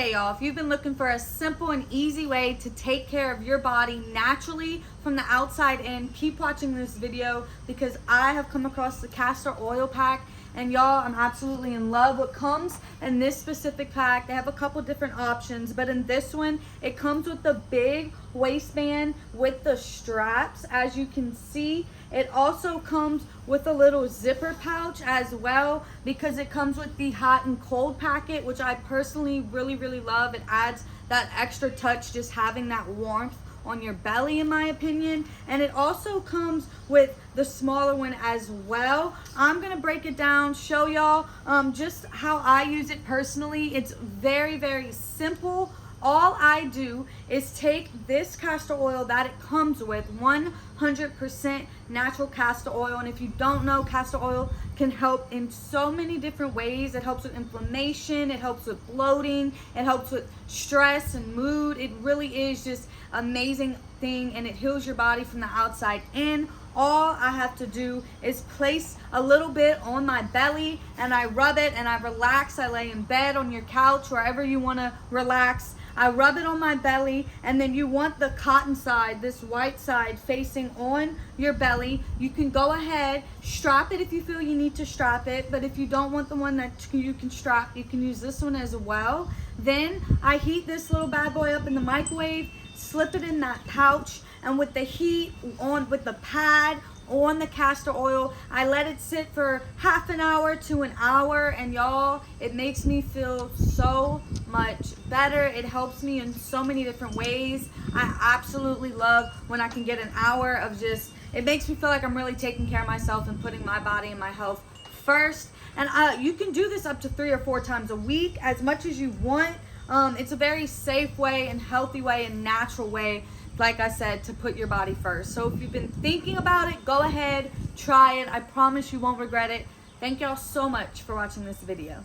Okay, y'all, if you've been looking for a simple and easy way to take care of your body naturally from the outside in, keep watching this video because I have come across the castor oil pack, and y'all, I'm absolutely in love. What comes in this specific pack, they have a couple different options, but in this one, it comes with the big waistband with the straps, as you can see. It also comes with a little zipper pouch as well, because it comes with the hot and cold packet, which I personally really love. It adds that extra touch, just having that warmth on your belly, in my opinion. And it also comes with the smaller one as well. I'm gonna break it down, show y'all just how I use it personally. It's very simple. All I do is take this castor oil that it comes with, 100% natural castor oil. And if you don't know, castor oil can help in so many different ways. It helps with inflammation, it helps with bloating, it helps with stress and mood. It really is just amazing thing, and it heals your body from the outside in. All I have to do is place a little bit on my belly and I rub it and I relax. I lay in bed, on your couch, wherever you want to relax. I rub it on my belly, and then you want the cotton side, this white side, facing on your belly. You can go ahead, strap it if you feel you need to strap it, but if you don't want the one that you can strap, you can use this one as well. Then I heat this little bad boy up in the microwave, slip it in that pouch, and with the heat on, with the pad on the castor oil, I let it sit for half an hour to an hour, and y'all, it makes me feel so much better. It helps me in so many different ways. I absolutely love when I can get an hour of just, it makes me feel like I'm really taking care of myself and putting my body and my health first. And you can do this up to 3 or 4 times a week, as much as you want. It's a very safe way and healthy way and natural way, like I said, to put your body first. So if you've been thinking about it, go ahead, try it. I promise you won't regret it. Thank y'all so much for watching this video.